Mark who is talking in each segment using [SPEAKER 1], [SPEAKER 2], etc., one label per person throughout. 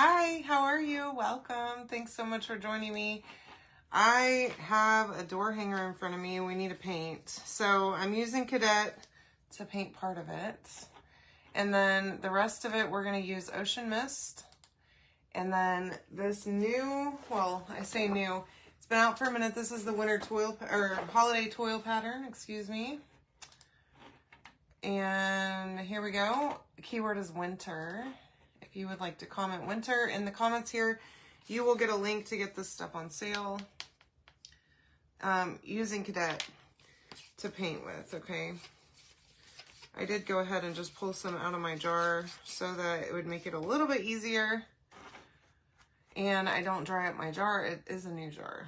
[SPEAKER 1] Hi, how are you? Welcome. Thanks so much for joining me. I have a door hanger in front of me. We need to paint. So I'm using Cadet to paint part of it. And then the rest of it, we're going to use Ocean Mist. And then this new, well, I say new, it's been out for a minute. This is the winter toile, or holiday toile pattern, excuse me. And here we go. The keyword is winter. If you would like to comment winter in the comments here, you will get a link to get this stuff on sale. Using Cadet to paint with, okay? I did go ahead and just pull some out of my jar so that it would make it a little bit easier. And I don't dry up my jar. It is a new jar.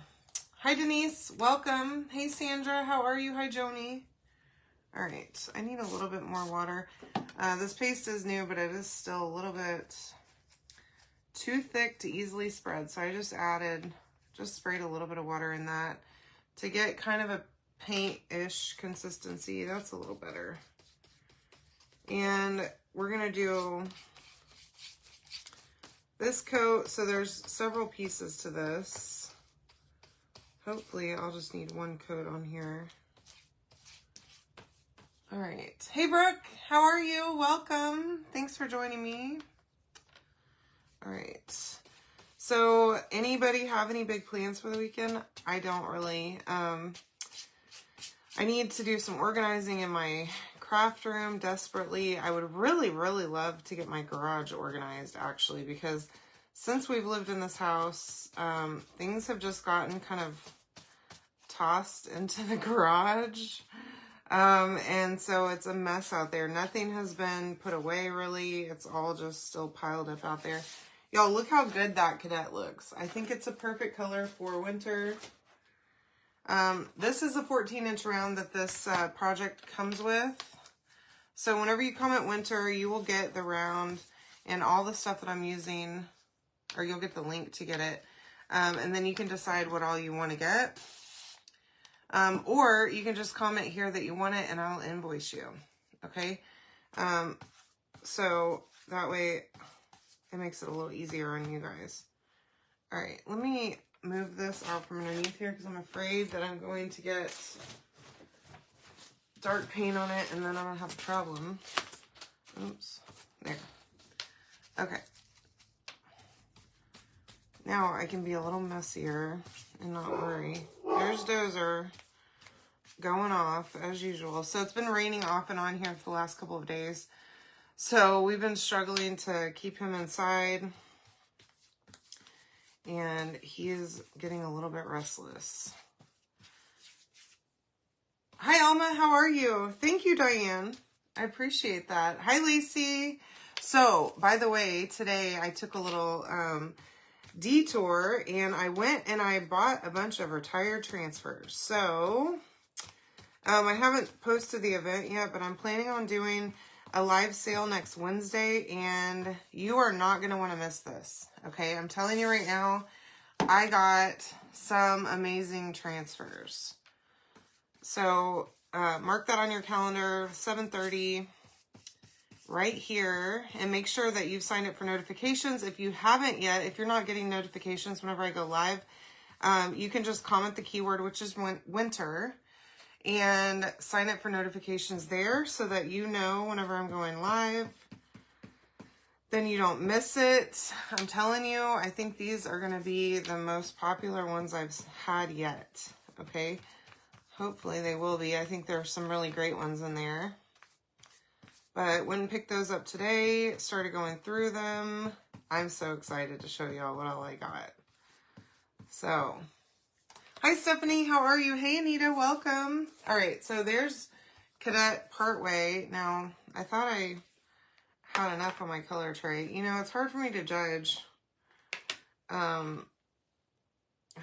[SPEAKER 1] Hi, Denise. Welcome. Hey, Sandra. How are you? Hi, Joni. All right. I need a little bit more water. This paste is new, but it is still a little bit too thick to easily spread. So I just sprayed a little bit of water in that to get kind of a paint-ish consistency. That's a little better. And we're going to do this coat. So there's several pieces to this. Hopefully I'll just need one coat on here. All right. Hey, Brooke, how are you? Welcome. Thanks for joining me. All right. So anybody have any big plans for the weekend? I don't really. I need to do some organizing in my craft room desperately. I would really, really love to get my garage organized, actually, because since we've lived in this house, things have just gotten kind of tossed into the garage. And so it's a mess out there. Nothing has been put away, really. It's all just still piled up out there. Y'all, look how good that Cadet looks. I think it's a perfect color for winter. This is a 14-inch round that this project comes with. So whenever you comment winter, you will get the round and all the stuff that I'm using, or you'll get the link to get it. And then you can decide what all you want to get. Or you can just comment here that you want it and I'll invoice you. Okay. So that way it makes it a little easier on you guys. All right. Let me move this out from underneath here because I'm afraid that I'm going to get dark paint on it and then I'm going to have a problem. Oops. There. Okay. Now I can be a little messier and not worry. There's Dozer going off as usual. So it's been raining off and on here for the last couple of days. So we've been struggling to keep him inside. And he is getting a little bit restless. Hi, Alma. How are you? Thank you, Diane. I appreciate that. Hi, Lacey. So, by the way, today I took a little detour and I went and I bought a bunch of retired transfers. So I haven't posted the event yet, but I'm planning on doing a live sale next Wednesday and you are not going to want to miss this. Okay. I'm telling you right now, I got some amazing transfers. So mark that on your calendar, 7:30. Right here, and make sure that you've signed up for notifications. If you haven't yet, if you're not getting notifications whenever I go live, you can just comment the keyword, which is winter, and sign up for notifications there so that you know whenever I'm going live. Then you don't miss it. I'm telling you, I think these are going to be the most popular ones I've had yet. Okay, hopefully they will be. I think there are some really great ones in there. But wouldn't pick those up today. Started going through them. I'm so excited to show y'all what all I got. So, hi Stephanie, how are you? Hey Anita, welcome. All right, so there's Cadet partway. Now, I thought I had enough on my color tray. You know, it's hard for me to judge how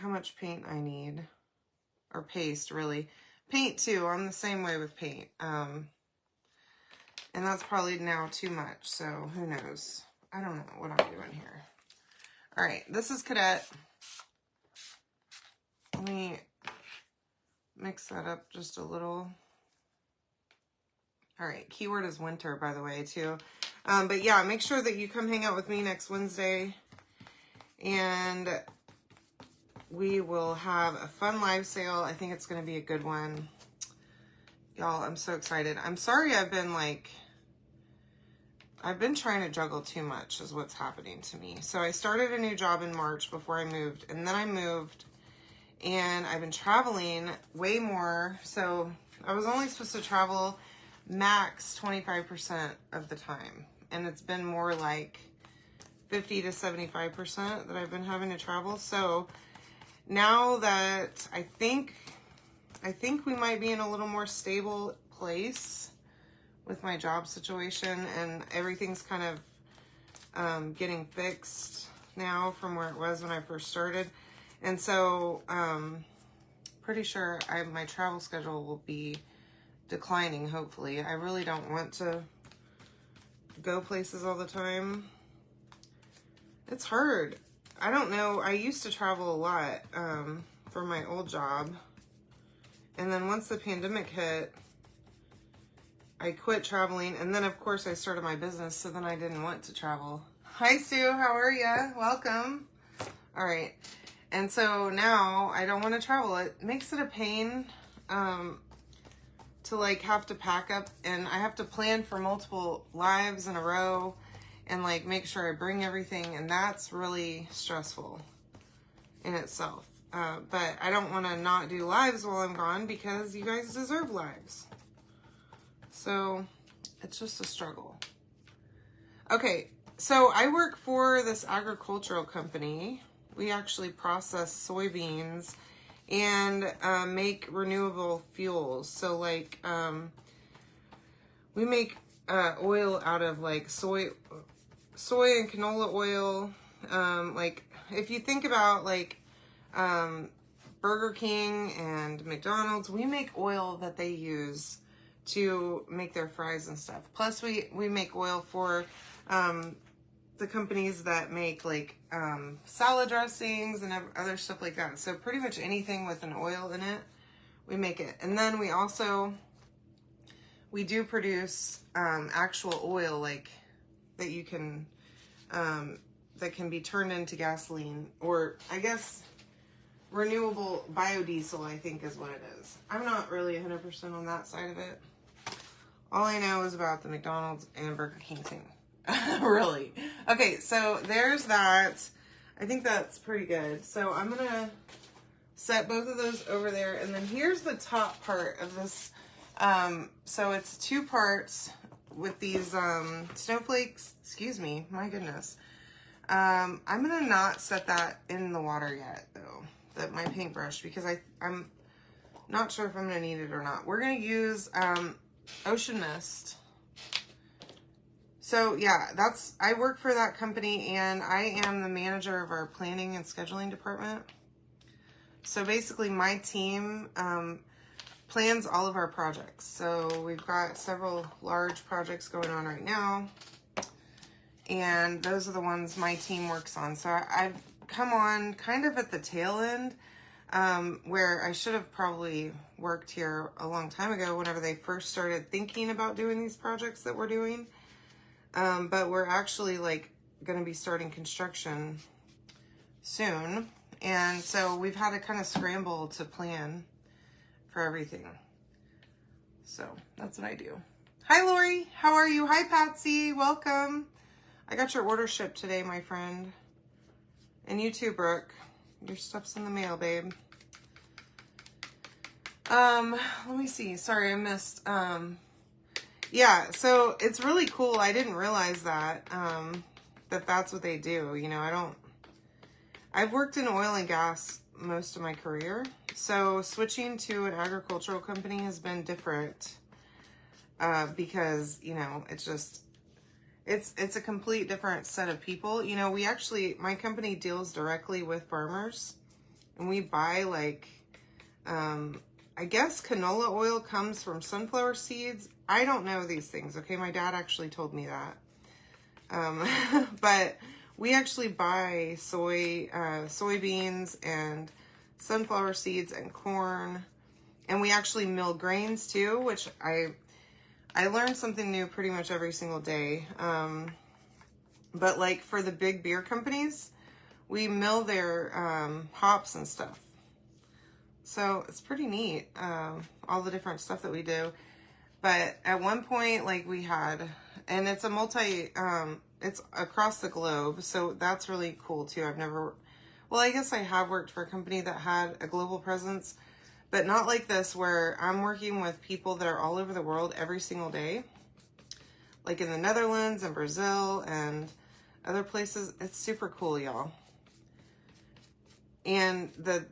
[SPEAKER 1] much paint I need. Or paste, really. Paint too, I'm the same way with paint. And that's probably now too much, so who knows? I don't know what I'm doing here. All right, this is Cadet. Let me mix that up just a little. All right, keyword is winter, by the way, too. But yeah, make sure that you come hang out with me next Wednesday. and we will have a fun live sale. I think it's going to be a good one. Y'all, I'm so excited. I'm sorry I've been trying to juggle too much is what's happening to me. So I started a new job in March before I moved, and then I moved, and I've been traveling way more. So I was only supposed to travel max 25% of the time, and it's been more like 50 to 75% that I've been having to travel. So now that I think we might be in a little more stable place with my job situation, and everything's kind of getting fixed now from where it was when I first started. And so pretty sure my travel schedule will be declining, hopefully. I really don't want to go places all the time. It's hard. I don't know. I used to travel a lot for my old job. And then once the pandemic hit, I quit traveling. And then, of course, I started my business, so then I didn't want to travel. Hi, Sue. How are you? Welcome. All right. And so now I don't want to travel. It makes it a pain to like have to pack up, and I have to plan for multiple lives in a row and like make sure I bring everything, and that's really stressful in itself. But I don't want to not do lives while I'm gone because you guys deserve lives. So it's just a struggle. Okay, so I work for this agricultural company. We actually process soybeans and make renewable fuels. So like we make oil out of like soy and canola oil. Like if you think about like Burger King and McDonald's, we make oil that they use to make their fries and stuff. Plus we make oil for the companies that make like salad dressings and other stuff like that. So pretty much anything with an oil in it, we make it. And then we do produce actual oil like that you can that can be turned into gasoline, or I guess renewable biodiesel, I think is what it is. I'm not really 100% on that side of it. All I know is about the McDonald's and Burger King thing. Really. Okay, so there's that. I think that's pretty good. So I'm going to set both of those over there. And then here's the top part of this. So it's 2 parts with these snowflakes. Excuse me. My goodness. I'm going to not set that in the water yet, though. My paintbrush, because I'm not sure if I'm going to need it or not. We're going to use Ocean Mist. So yeah, I work for that company, and I am the manager of our planning and scheduling department. So basically my team plans all of our projects. So we've got several large projects going on right now, and those are the ones my team works on. So I've come on kind of at the tail end, where I should have probably worked here a long time ago whenever they first started thinking about doing these projects that we're doing. But we're actually like going to be starting construction soon. And so we've had to kind of scramble to plan for everything. So that's what I do. Hi, Lori. How are you? Hi, Patsy. Welcome. I got your order shipped today, my friend. And you too, Brooke. Your stuff's in the mail, babe. Let me see. Sorry, I missed. Yeah, so it's really cool. I didn't realize that, that's what they do. You know, I've worked in oil and gas most of my career. So switching to an agricultural company has been different, because, you know, it's a complete different set of people. You know, my company deals directly with farmers, and we buy like, I guess canola oil comes from sunflower seeds. I don't know these things, okay? My dad actually told me that. But we actually buy soybeans and sunflower seeds and corn. And we actually mill grains too, which I learned something new pretty much every single day. But like for the big beer companies, we mill their hops and stuff. So it's pretty neat, all the different stuff that we do. But at one point, like we had, and it's a it's across the globe. So that's really cool too. Well, I guess I have worked for a company that had a global presence, but not like this where I'm working with people that are all over the world every single day. Like in the Netherlands and Brazil and other places. It's super cool, y'all. And the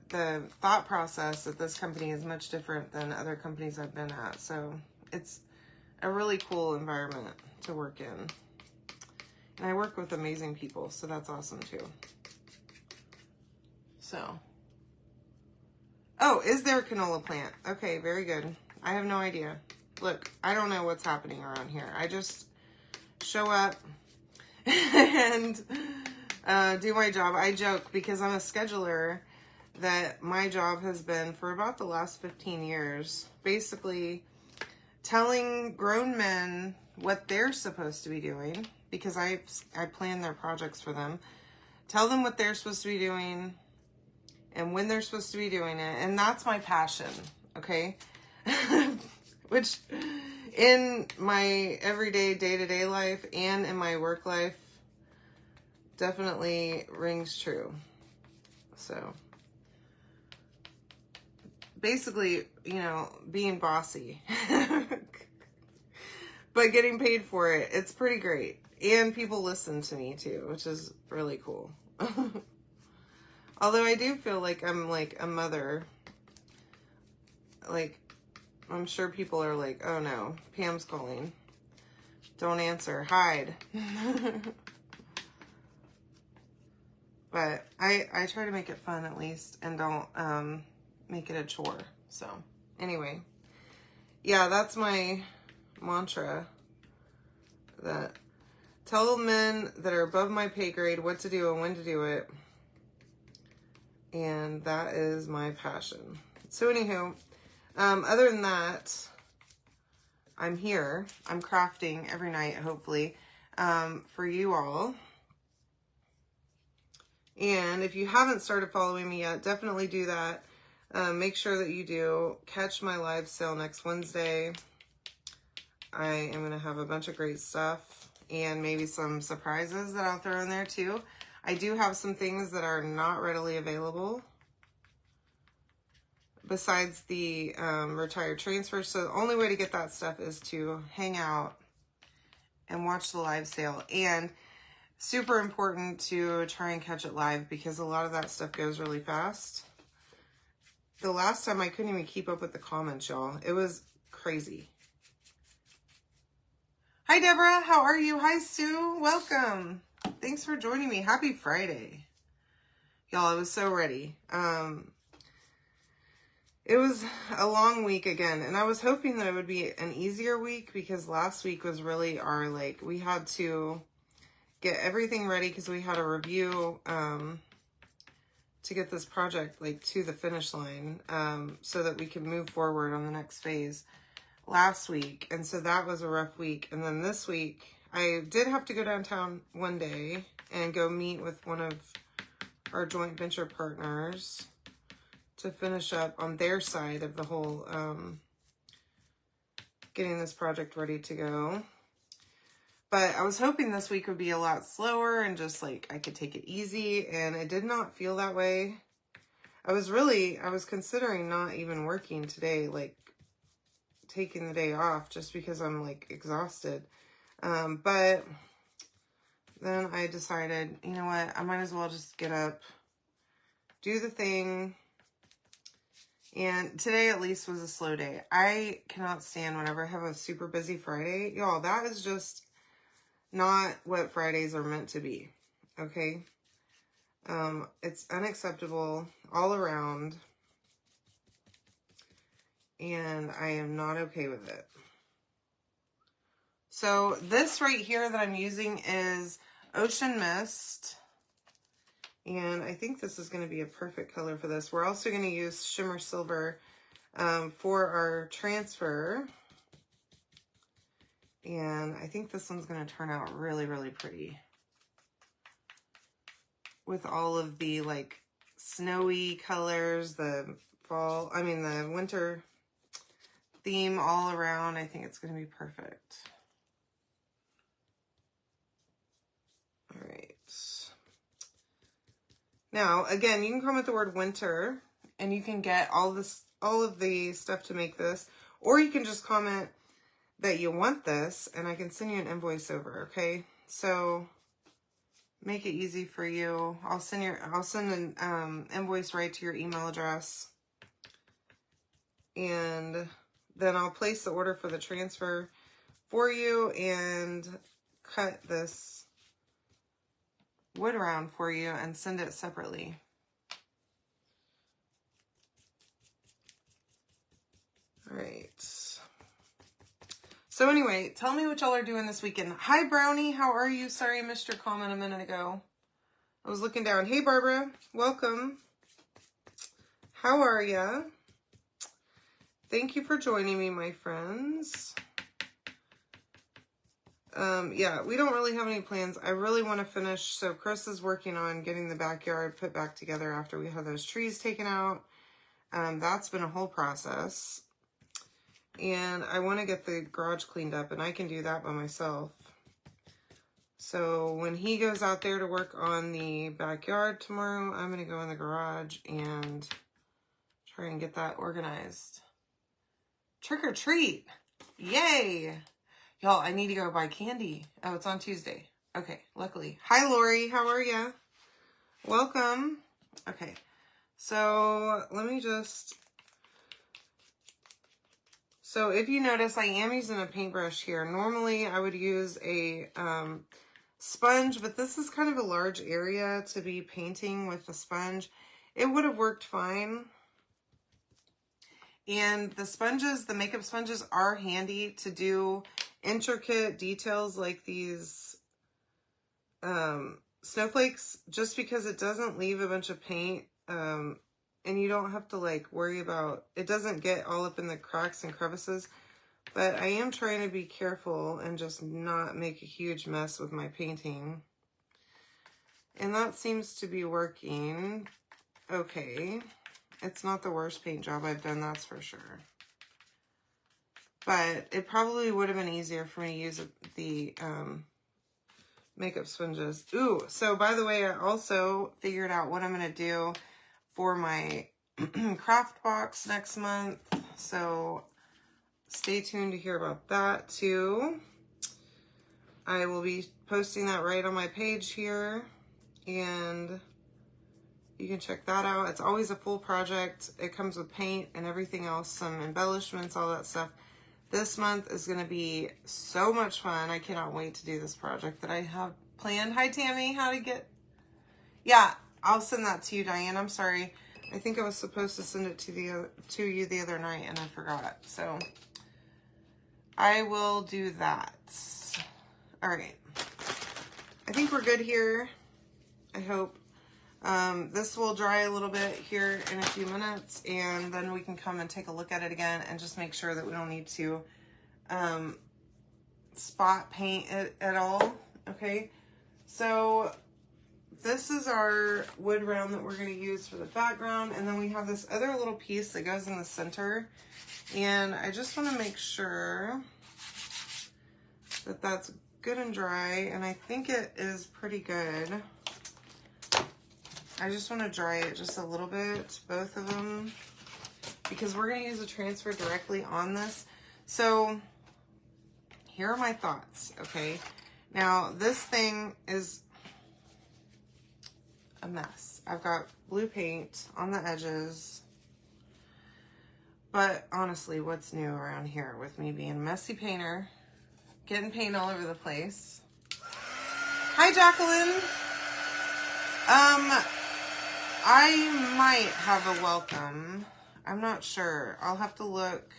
[SPEAKER 1] thought process at this company is much different than other companies I've been at. So it's a really cool environment to work in. And I work with amazing people, so that's awesome too. So, oh, is there a canola plant? Okay, very good. I have no idea. Look, I don't know what's happening around here. I just show up and do my job. I joke because I'm a scheduler that my job has been for about the last 15 years, basically telling grown men what they're supposed to be doing, because I plan their projects for them, tell them what they're supposed to be doing and when they're supposed to be doing it. And that's my passion, okay? Which in my everyday day-to-day life and in my work life definitely rings true. So basically, you know, being bossy, but getting paid for it. It's pretty great. And people listen to me too, which is really cool. Although I do feel like I'm like a mother. Like, I'm sure people are like, oh no, Pam's calling. Don't answer, hide. But I try to make it fun at least and don't make it a chore. So anyway, yeah, that's my mantra. That tell men that are above my pay grade what to do and when to do it. And that is my passion. So anywho, other than that, I'm here. I'm crafting every night, hopefully, for you all. And if you haven't started following me yet, definitely do that. Make sure that you do. Catch my live sale next Wednesday. I am going to have a bunch of great stuff and maybe some surprises that I'll throw in there too. I do have some things that are not readily available besides the retired transfer. So the only way to get that stuff is to hang out and watch the live sale. And super important to try and catch it live because a lot of that stuff goes really fast. The last time I couldn't even keep up with the comments, y'all. It was crazy. Hi, Deborah. How are you? Hi, Sue. Welcome. Thanks for joining me. Happy Friday. Y'all, I was so ready. It was a long week again, and I was hoping that it would be an easier week because last week was really our, like, we had to get everything ready because we had a review to get this project, like, to the finish line so that we could move forward on the next phase last week. And so that was a rough week. And then this week, I did have to go downtown one day and go meet with one of our joint venture partners to finish up on their side of the whole getting this project ready to go. But I was hoping this week would be a lot slower and just like I could take it easy, and it did not feel that way. I was considering not even working today, like taking the day off just because I'm like exhausted. But then I decided, you know what, I might as well just get up, do the thing. And today at least was a slow day. I cannot stand whenever I have a super busy Friday. Y'all, that is just not what Fridays are meant to be. Okay? It's unacceptable all around. And I am not okay with it. So this right here that I'm using is Ocean Mist. And I think this is going to be a perfect color for this. We're also going to use Shimmer Silver for our transfer. And I think this one's going to turn out really, really pretty. with all of the like snowy colors, the the winter theme all around. I think it's going to be perfect. All right. Now, again, you can comment the word winter and you can get all of the stuff to make this, or you can just comment that you want this and I can send you an invoice over, okay? So make it easy for you. I'll send an invoice right to your email address. And then I'll place the order for the transfer for you and cut this wood around for you and send it separately. All right. So anyway, tell me what y'all are doing this weekend. Hi, Brownie. How are you? Sorry I missed your comment a minute ago. I was looking down. Hey, Barbara. Welcome. How are ya? Thank you for joining me, my friends. Yeah, we don't really have any plans. I really want to finish. So Chris is working on getting the backyard put back together after we had those trees taken out. That's been a whole process. And I want to get the garage cleaned up, and I can do that by myself. So when he goes out there to work on the backyard tomorrow, I'm going to go in the garage and try and get that organized. Trick or treat. Yay. Y'all, I need to go buy candy. Oh, it's on Tuesday. Okay, luckily. Hi, Lori. How are ya? Welcome. Okay, so let me just... So if you notice, I am using a paintbrush here. Normally, I would use a sponge, but this is kind of a large area to be painting with the sponge. It would have worked fine. And the sponges, the makeup sponges are handy to do intricate details like these snowflakes, just because it doesn't leave a bunch of paint. And you don't have to like worry about, it doesn't get all up in the cracks and crevices. But I am trying to be careful and just not make a huge mess with my painting. And that seems to be working okay. It's not the worst paint job I've done, that's for sure. But it probably would have been easier for me to use the makeup sponges. Ooh, so by the way, I also figured out what I'm going to do for my craft box next month. So stay tuned to hear about that too. I will be posting that right on my page here, and you can check that out. It's always a full project. It comes with paint and everything else, some embellishments, all that stuff. This month is going to be so much fun. I cannot wait to do this project that I have planned. Hi, Tammy. How to get... Yeah, I'll send that to you, Diane. I'm sorry. I think I was supposed to send it to you the other night, and I forgot. So I will do that. All right. I think we're good here. I hope. This will dry a little bit here in a few minutes, and then we can come and take a look at it again and just make sure that we don't need to spot paint it at all. Okay, so this is our wood round that we're going to use for the background, and then we have this other little piece that goes in the center, and I just want to make sure that that's good and dry, and I think it is pretty good. I just want to dry it just a little bit, both of them, because we're going to use a transfer directly on this. So here are my thoughts, okay? Now, this thing is a mess. I've got blue paint on the edges, but honestly, what's new around here with me being a messy painter, getting paint all over the place? Hi, Jacqueline. I might have a welcome. I'm not sure. I'll have to look.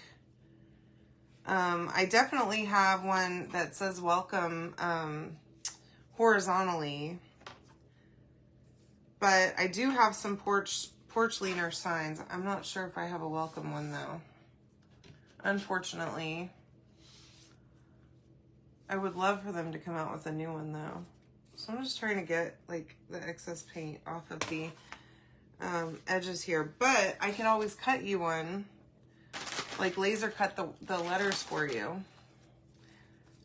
[SPEAKER 1] I definitely have one that says welcome horizontally. But I do have some porch leaner signs. I'm not sure if I have a welcome one though. Unfortunately. I would love for them to come out with a new one though. So I'm just trying to get like the excess paint off of the edges here, but I can always cut you one, like laser cut the letters for you.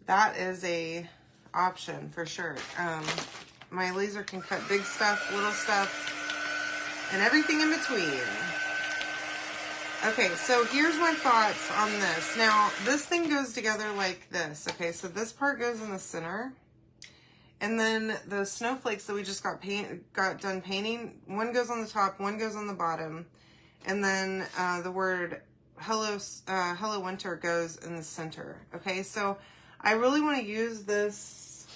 [SPEAKER 1] That is a option for sure. My laser can cut big stuff, little stuff, and everything in between. Okay, so here's my thoughts on this. Now, this thing goes together like this. Okay, so this part goes in the center. And then the snowflakes that we just got done painting, one goes on the top, one goes on the bottom. And then the word hello winter goes in the center. Okay, so I really want to use this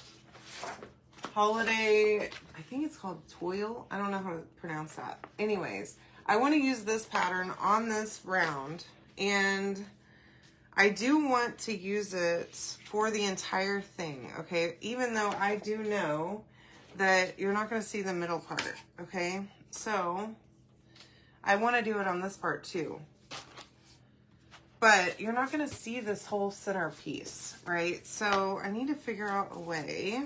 [SPEAKER 1] holiday, I think it's called Toile. I don't know how to pronounce that. Anyways, I want to use this pattern on this round, and I do want to use it for the entire thing, okay? Even though I do know that you're not going to see the middle part, okay? So I want to do it on this part too. But you're not going to see this whole center piece, right? So I need to figure out a way.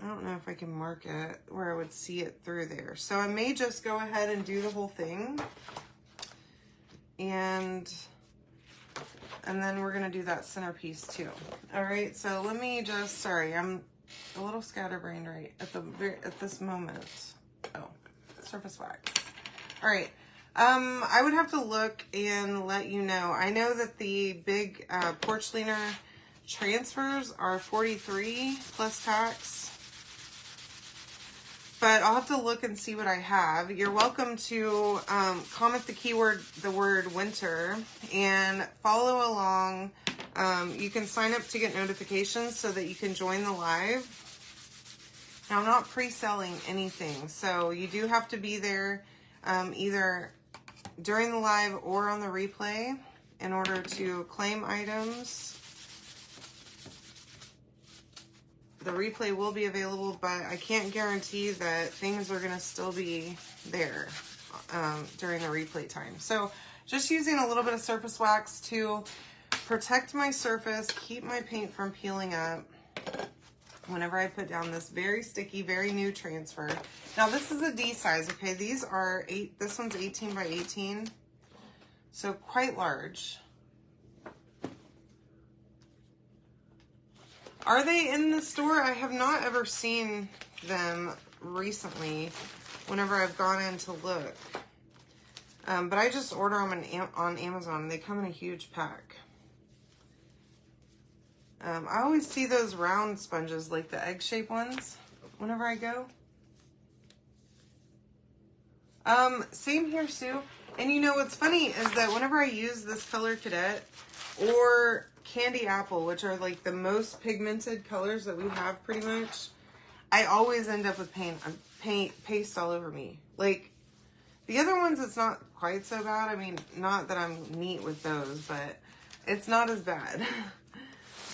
[SPEAKER 1] I don't know if I can mark it where I would see it through there. So I may just go ahead and do the whole thing. And then we're going to do that centerpiece too. All right, so let me just, sorry, I'm a little scatterbrained right at this moment. Oh, surface wax. All right, I would have to look and let you know. I know that the big porch leaner transfers are $43 plus tax. But I'll have to look and see what I have. You're welcome to comment the word winter, and follow along. You can sign up to get notifications so that you can join the live. Now, I'm not pre-selling anything, so you do have to be there either during the live or on the replay in order to claim items. The replay will be available, but I can't guarantee that things are going to still be there during the replay time. So just using a little bit of surface wax to protect my surface, keep my paint from peeling up whenever I put down this very sticky, very new transfer. Now this is a D size, okay? These are this one's 18 by 18, so quite large. Are they in the store? I have not ever seen them recently whenever I've gone in to look. But I just order them on Amazon. They come in a huge pack. I always see those round sponges, like the egg-shaped ones, whenever I go. Same here, Sue. And you know what's funny is that whenever I use this color cadet or candy apple, which are like the most pigmented colors that we have pretty much, I always end up with paste all over me. Like the other ones, it's not quite so bad. I mean, not that I'm neat with those, but it's not as bad.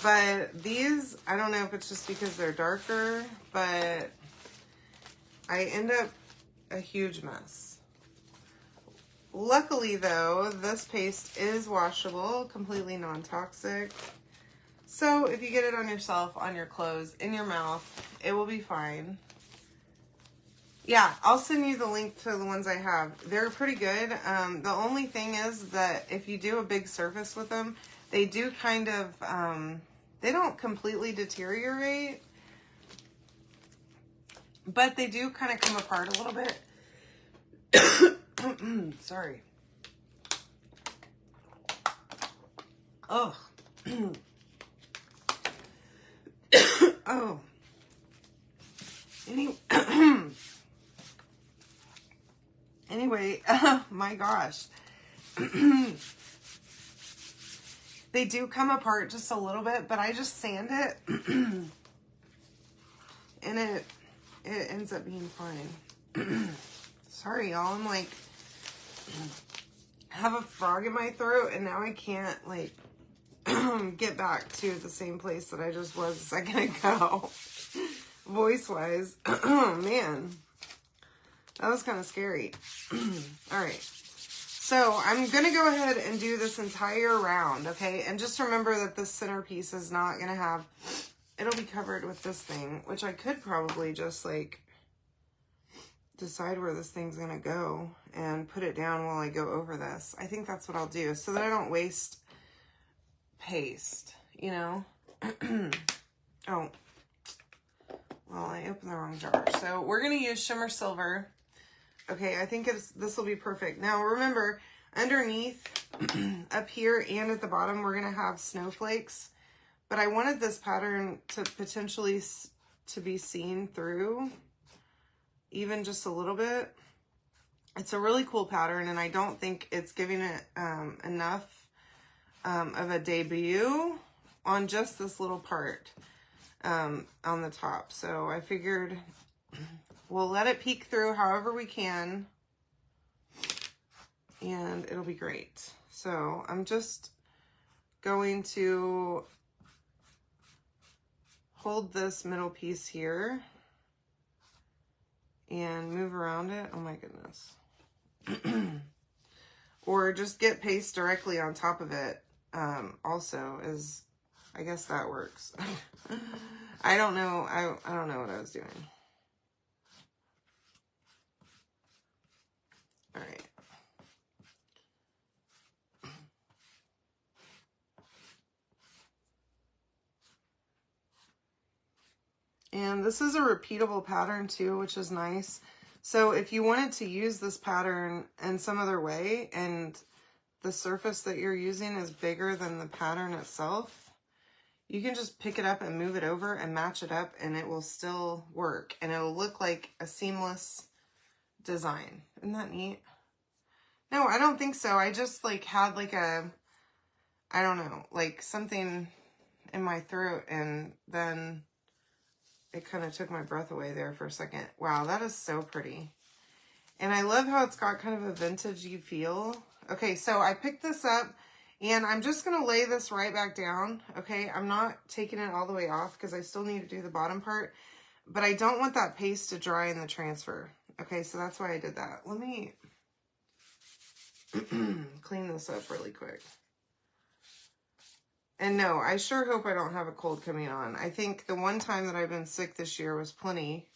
[SPEAKER 1] But these, I don't know if it's just because they're darker, but I end up a huge mess. Luckily, though, this paste is washable, completely non-toxic. So if you get it on yourself, on your clothes, in your mouth, it will be fine. Yeah, I'll send you the link to the ones I have. They're pretty good. The only thing is that if you do a big surface with them, they do kind of, they don't completely deteriorate, but they do kind of come apart a little bit. Sorry. Oh. Oh. Anyway, my gosh. They do come apart just a little bit, but I just sand it. And it ends up being fine. Sorry, y'all. I'm like, have a frog in my throat, and now I can't, like, get back to the same place that I just was a second ago. Voice-wise. Oh, man. That was kind of scary. All right. So I'm going to go ahead and do this entire round, okay? And just remember that this centerpiece is not going to have it'll be covered with this thing, which I could probably just like decide where this thing's gonna go and put it down while I go over this. I think that's what I'll do so that I don't waste paste, you know? Oh, well, I opened the wrong jar. So we're gonna use Shimmer Silver. Okay, I think this will be perfect. Now remember, underneath, up here and at the bottom, we're gonna have snowflakes, but I wanted this pattern to potentially to be seen through even just a little bit. It's a really cool pattern, and I don't think it's giving it enough of a debut on just this little part on the top. So I figured we'll let it peek through however we can, and it'll be great. So I'm just going to hold this middle piece here and move around it. Oh my goodness. Or just get paste directly on top of it also is, I guess that works. I don't know. I don't know what I was doing. All right. And this is a repeatable pattern too, which is nice. So if you wanted to use this pattern in some other way and the surface that you're using is bigger than the pattern itself, you can just pick it up and move it over and match it up, and it will still work, and it'll look like a seamless design. Isn't that neat? No, I don't think so. I just like had like a, I don't know, like something in my throat, and then it kind of took my breath away there for a second. Wow, that is so pretty. And I love how it's got kind of a vintagey feel. Okay, so I picked this up, and I'm just going to lay this right back down. Okay, I'm not taking it all the way off because I still need to do the bottom part, but I don't want that paste to dry in the transfer. Okay, so that's why I did that. Let me clean this up really quick. And no, I sure hope I don't have a cold coming on. I think the one time that I've been sick this year was plenty.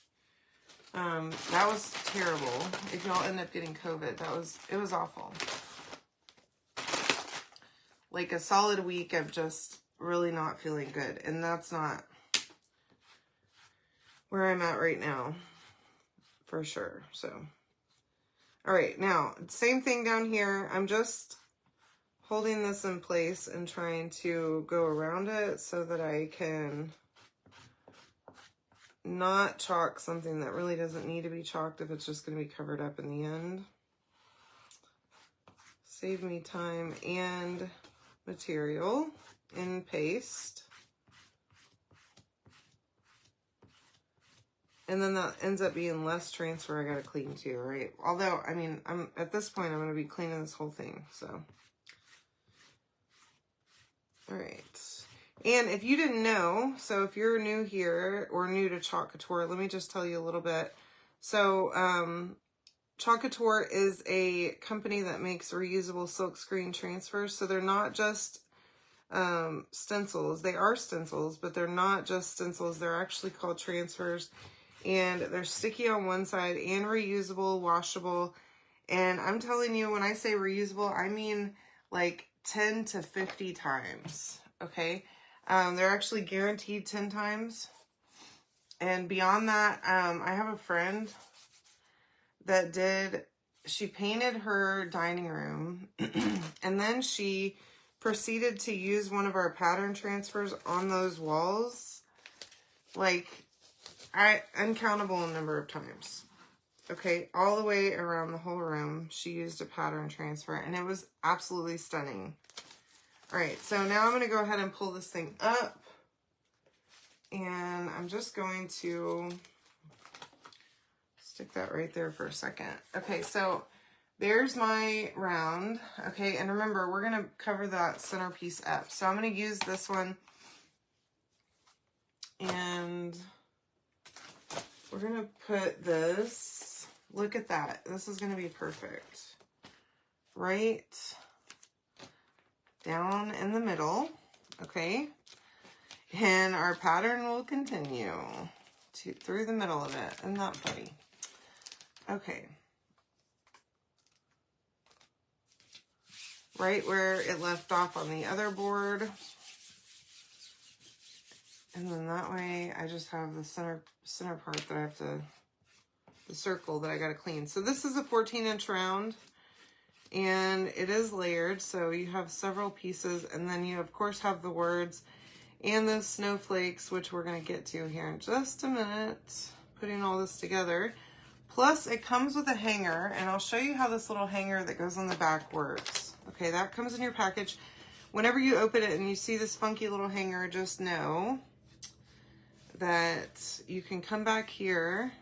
[SPEAKER 1] That was terrible. If y'all end up getting COVID, it was awful. Like a solid week of just really not feeling good. And that's not where I'm at right now, for sure. So, all right, now, same thing down here. I'm just holding this in place and trying to go around it so that I can not chalk something that really doesn't need to be chalked if it's just going to be covered up in the end. Save me time and material in paste. And then that ends up being less transfer I gotta clean too, right? Although, I mean, at this point, I'm gonna be cleaning this whole thing, so. All right, and if you didn't know, so if you're new here or new to Chalk Couture, let me just tell you a little bit. So Chalk Couture is a company that makes reusable silkscreen transfers. So they're not just stencils. They are stencils, but they're not just stencils. They're actually called transfers, and they're sticky on one side and reusable, washable. And I'm telling you, when I say reusable, I mean like 10 to 50 times, okay? They're actually guaranteed 10 times. And beyond that, I have a friend that she painted her dining room, and then she proceeded to use one of our pattern transfers on those walls, like, uncountable number of times. Okay, all the way around the whole room, she used a pattern transfer, and it was absolutely stunning. All right, so now I'm going to go ahead and pull this thing up, and I'm just going to stick that right there for a second. Okay, so there's my round. Okay, and remember, we're going to cover that centerpiece up. So I'm going to use this one, and we're going to put this. Look at that. This is going to be perfect. Right down in the middle, okay? And our pattern will continue through the middle of it. Isn't that funny? Okay. Right where it left off on the other board. And then that way I just have the center part that I have to, the circle that I got to clean. So this is a 14-inch round and it is layered. So you have several pieces and then you of course have the words and those snowflakes, which we're going to get to here in just a minute, putting all this together. Plus it comes with a hanger and I'll show you how this little hanger that goes on the back works. Okay, that comes in your package. Whenever you open it and you see this funky little hanger, just know that you can come back here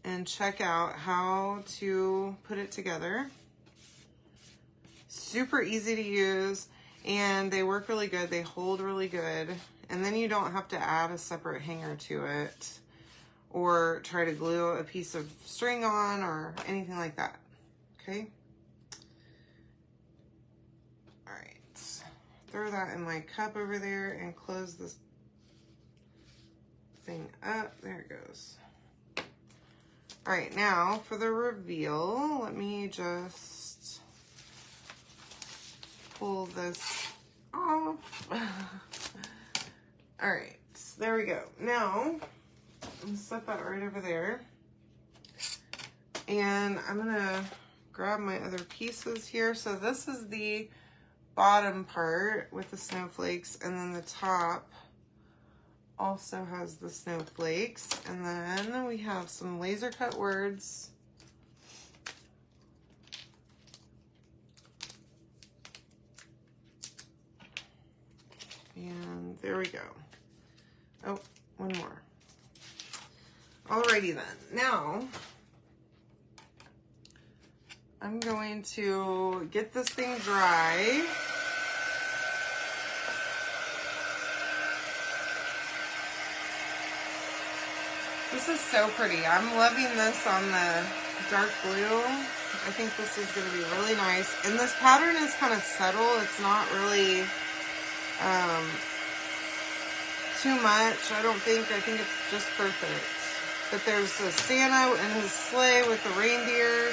[SPEAKER 1] and check out how to put it together. Super easy to use and they work really good. They hold really good. And then you don't have to add a separate hanger to it or try to glue a piece of string on or anything like that. Okay. All right. Throw that in my cup over there and close this thing up. There it goes. All right, now for the reveal, let me just pull this off. All right, there we go. Now, I'm gonna set that right over there. And I'm gonna grab my other pieces here. So this is the bottom part with the snowflakes, and then the top also has the snowflakes, and then we have some laser cut words. And there we go. Oh, one more. Alrighty then. Now, I'm going to get this thing dry. This is so pretty. I'm loving this on the dark blue. I think this is going to be really nice. And this pattern is kind of subtle. It's not really too much, I don't think. I think it's just perfect. But there's a Santa and his sleigh with the reindeer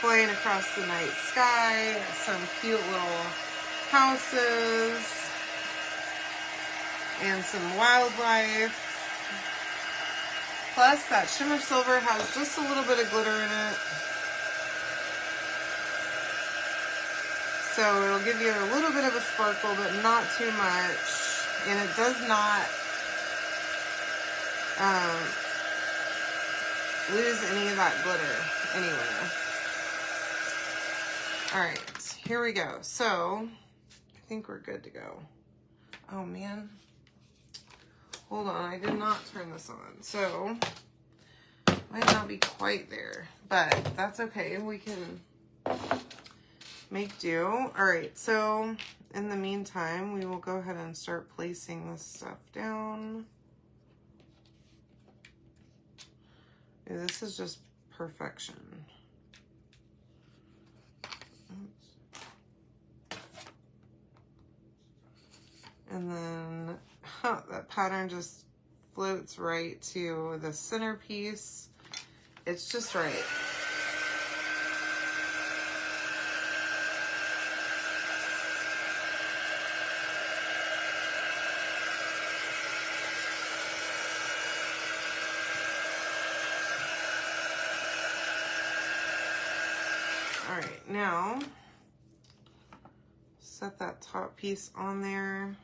[SPEAKER 1] flying across the night sky. Some cute little houses. And some wildlife. Plus, that shimmer silver has just a little bit of glitter in it. So it'll give you a little bit of a sparkle, but not too much. And it does not lose any of that glitter anywhere. All right, here we go. So I think we're good to go. Oh man. Hold on, I did not turn this on, so might not be quite there, but that's okay. We can make do. All right, so in the meantime, we will go ahead and start placing this stuff down. Ooh, this is just perfection. And then that pattern just floats right to the centerpiece. It's just right. All right, now set that top piece on there.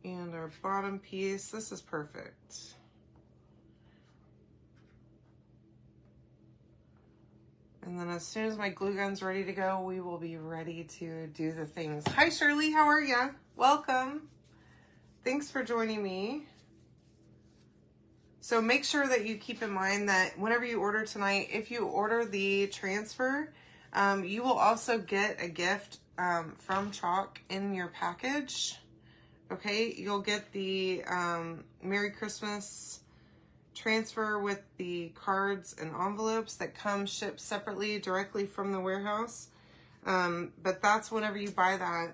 [SPEAKER 1] And our bottom piece, this is perfect. And then as soon as my glue gun's ready to go, we will be ready to do the things. Hi Shirley, how are ya? Welcome. Thanks for joining me. So make sure that you keep in mind that whenever you order tonight, if you order the transfer, you will also get a gift from Chalk in your package. Okay, you'll get the Merry Christmas transfer with the cards and envelopes that come shipped separately directly from the warehouse. But that's whenever you buy that,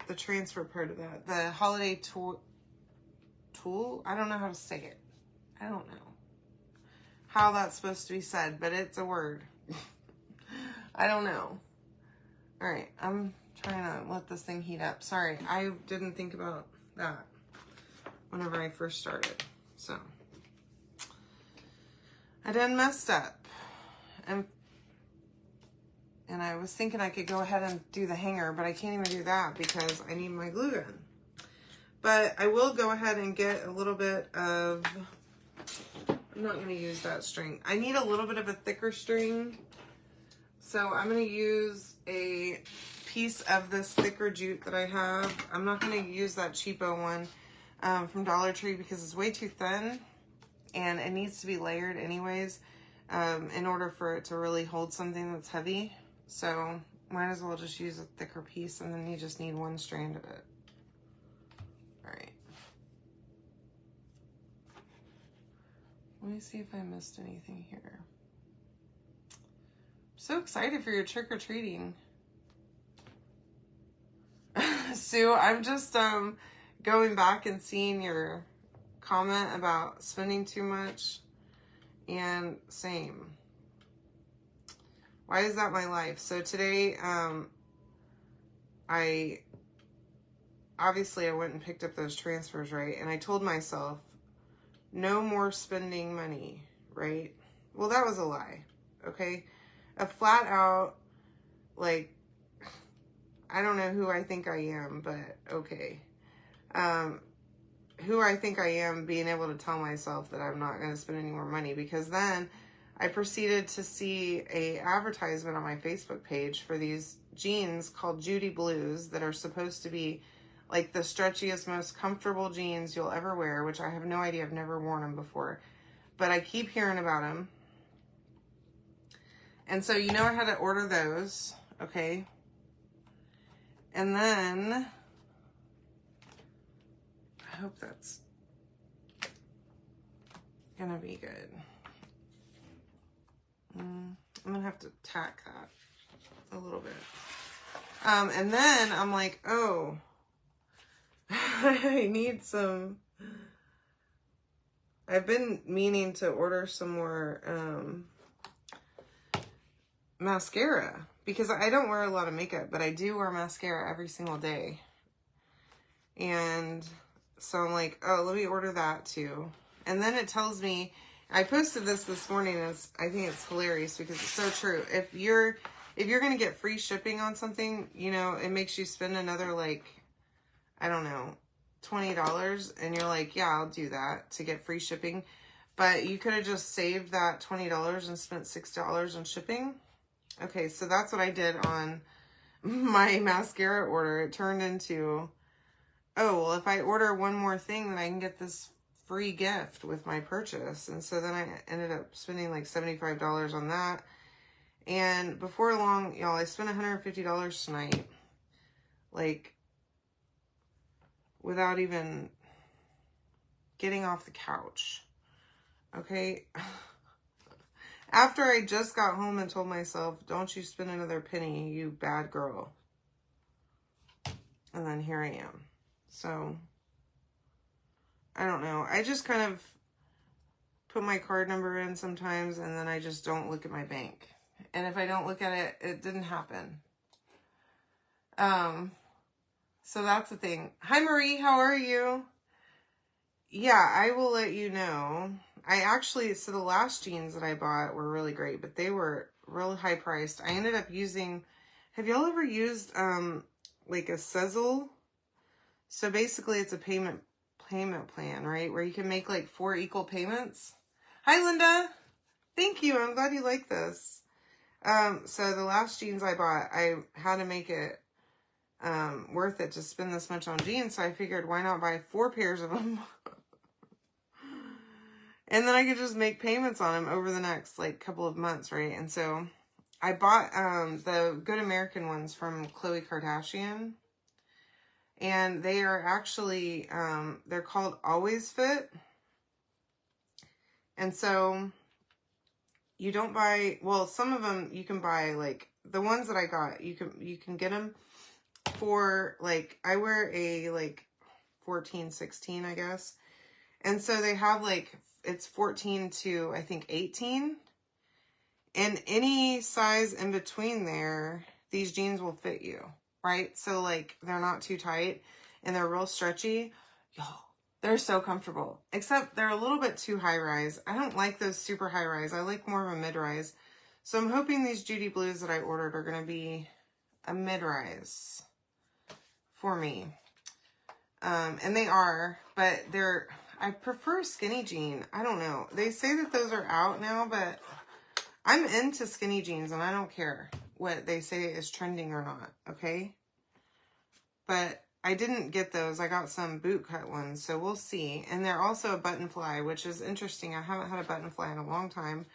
[SPEAKER 1] the transfer part of that, the holiday tool, I don't know how to say it. I don't know how that's supposed to be said, but it's a word. I don't know. All right, I'm trying to let this thing heat up. Sorry, I didn't think about that whenever I first started. So I done messed up. And I was thinking I could go ahead and do the hanger, but I can't even do that because I need my glue gun. But I will go ahead and get a little bit of, I'm not going to use that string. I need a little bit of a thicker string. So I'm going to use a piece of this thicker jute that I have. I'm not going to use that cheapo one from Dollar Tree because it's way too thin and it needs to be layered anyways in order for it to really hold something that's heavy. So might as well just use a thicker piece and then you just need one strand of it. All right. Let me see if I missed anything here. So excited for your trick-or-treating. Sue, I'm just going back and seeing your comment about spending too much, and same. Why is that my life? So today I went and picked up those transfers, right? And I told myself no more spending money, right? Well, that was a lie. Okay, a flat out, like, I don't know who I think I am, but okay. Who I think I am being able to tell myself that I'm not going to spend any more money, because then I proceeded to see a advertisement on my Facebook page for these jeans called Judy Blues that are supposed to be like the stretchiest, most comfortable jeans you'll ever wear, which I have no idea. I've never worn them before, but I keep hearing about them. And so, you know, I had to order those, okay? And then, I hope that's gonna be good. I'm gonna have to tack that a little bit. And then I'm like, oh, I need some, I've been meaning to order some more, mascara, because I don't wear a lot of makeup, but I do wear mascara every single day. And so I'm like, oh, let me order that too. And then it tells me, I posted this morning, and I think it's hilarious because it's so true. If you're going to get free shipping on something, you know, it makes you spend another, like, I don't know, $20. And you're like, yeah, I'll do that to get free shipping. But you could have just saved that $20 and spent $6 on shipping. Okay, so that's what I did on my mascara order. It turned into, oh, well, if I order one more thing, then I can get this free gift with my purchase. And so then I ended up spending like $75 on that. And before long, y'all, I spent $150 tonight, like, without even getting off the couch. Okay? After I just got home and told myself, don't you spend another penny, you bad girl. And then here I am. So, I don't know. I just kind of put my card number in sometimes, and then I just don't look at my bank. And if I don't look at it, it didn't happen. So that's the thing. Hi, Marie. How are you? Yeah, I will let you know. So the last jeans that I bought were really great, but they were really high priced. I ended up using, have y'all ever used, like a Sezzle? So basically it's a payment plan, right? Where you can make like 4 equal payments. Hi, Linda. Thank you. I'm glad you like this. So the last jeans I bought, I had to make it, worth it to spend this much on jeans. So I figured, why not buy 4 pairs of them? And then I could just make payments on them over the next, like, couple of months, right? And so I bought the Good American ones from Khloe Kardashian. And they are actually, they're called Always Fit. And so you don't buy, well, some of them you can buy, like, the ones that I got, you can get them for, like, I wear a, like, 14, 16, I guess. And so they have, like, it's 14 to, I think, 18. And any size in between there, these jeans will fit you, right? So, like, they're not too tight and they're real stretchy. Y'all, they're so comfortable. Except they're a little bit too high-rise. I don't like those super high-rise. I like more of a mid-rise. So I'm hoping these Judy Blues that I ordered are going to be a mid-rise for me. And they are, but I prefer skinny jean. I don't know. They say that those are out now, but I'm into skinny jeans and I don't care what they say is trending or not, okay? But I didn't get those. I got some boot cut ones, so we'll see. And they're also a button fly, which is interesting. I haven't had a button fly in a long time.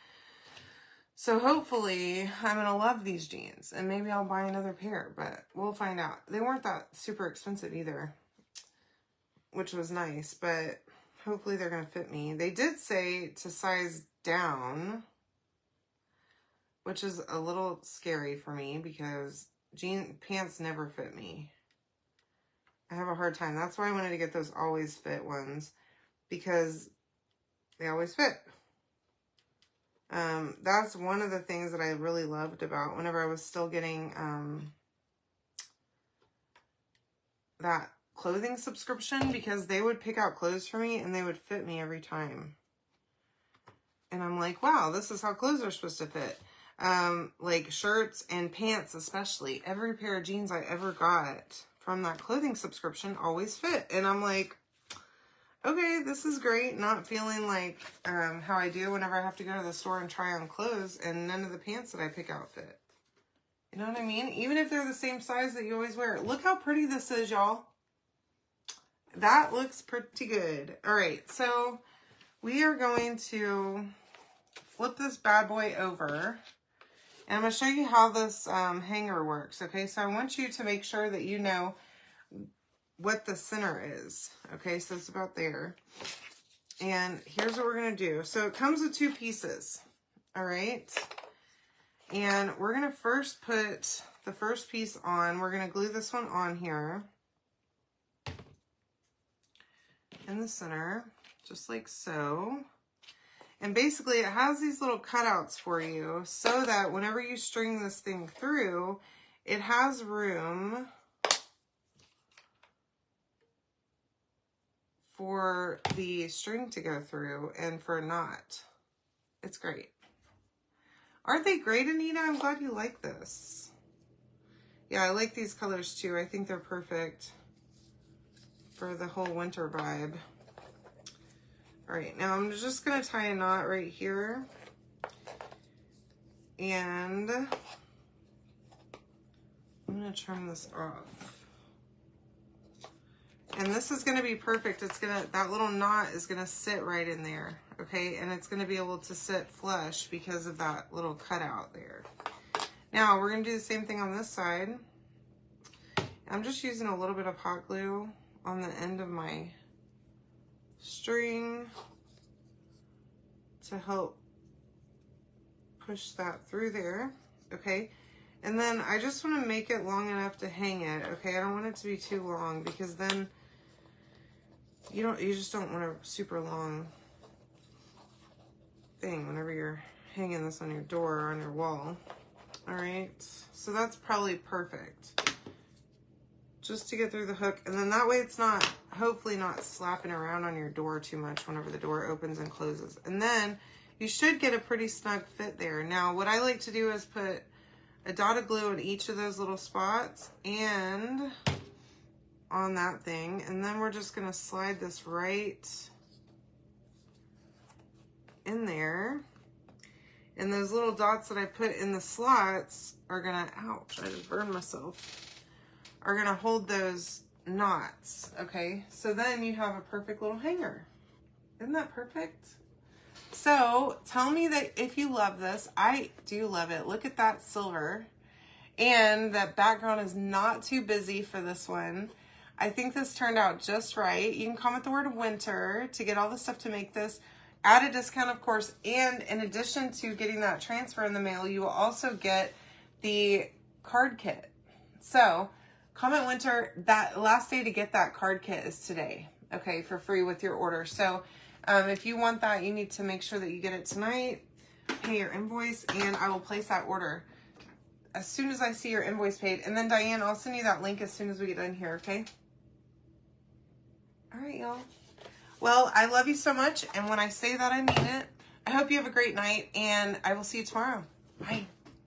[SPEAKER 1] So hopefully I'm going to love these jeans and maybe I'll buy another pair, but we'll find out. They weren't that super expensive either, which was nice, but hopefully they're going to fit me. They did say to size down, which is a little scary for me because pants never fit me. I have a hard time. That's why I wanted to get those always fit ones, because they always fit. That's one of the things that I really loved about whenever I was still getting that clothing subscription, because they would pick out clothes for me and they would fit me every time. And I'm like, wow, this is how clothes are supposed to fit. Like shirts and pants especially. Every pair of jeans I ever got from that clothing subscription always fit. And I'm like, okay, this is great. Not feeling like how I do whenever I have to go to the store and try on clothes and none of the pants that I pick out fit. You know what I mean? Even if they're the same size that you always wear. Look how pretty this is, y'all. That looks pretty good. All right, so we are going to flip this bad boy over. And I'm going to show you how this hanger works, okay? So I want you to make sure that you know what the center is, okay? So it's about there. And here's what we're going to do. So it comes with 2 pieces, all right? And we're going to first put the first piece on. We're going to glue this one on here in the center, just like so. And basically it has these little cutouts for you so that whenever you string this thing through, it has room for the string to go through and for a knot. It's great. Aren't they great, Anita? I'm glad you like this. Yeah, I like these colors too. I think they're perfect for the whole winter vibe. All right, now I'm just gonna tie a knot right here. And I'm gonna trim this off. And this is gonna be perfect. That little knot is gonna sit right in there, okay? And it's gonna be able to sit flush because of that little cutout there. Now we're gonna do the same thing on this side. I'm just using a little bit of hot glue on the end of my string to help push that through there, okay? And then I just want to make it long enough to hang it, okay? I don't want it to be too long because then you just don't want a super long thing whenever you're hanging this on your door or on your wall. All right, so that's probably perfect. Just to get through the hook, and then that way it's not, hopefully not slapping around on your door too much whenever the door opens and closes. And then you should get a pretty snug fit there. Now, what I like to do is put a dot of glue in each of those little spots and on that thing, and then we're just gonna slide this right in there. And those little dots that I put in the slots are gonna, ouch, I just burned myself, are gonna hold those knots, okay? So then you have a perfect little hanger. Isn't that perfect? So tell me that if you love this. I do love it. Look at that silver. And that background is not too busy for this one. I think this turned out just right. You can comment the word winter to get all the stuff to make this. Add a discount, of course. And in addition to getting that transfer in the mail, you will also get the card kit. So comment winter, that last day to get that card kit is today, okay, for free with your order. So if you want that, you need to make sure that you get it tonight, pay your invoice, and I will place that order as soon as I see your invoice paid. And then Diane, I'll send you that link as soon as we get done here, okay? All right, y'all. Well, I love you so much, and when I say that, I mean it. I hope you have a great night, and I will see you tomorrow. Bye.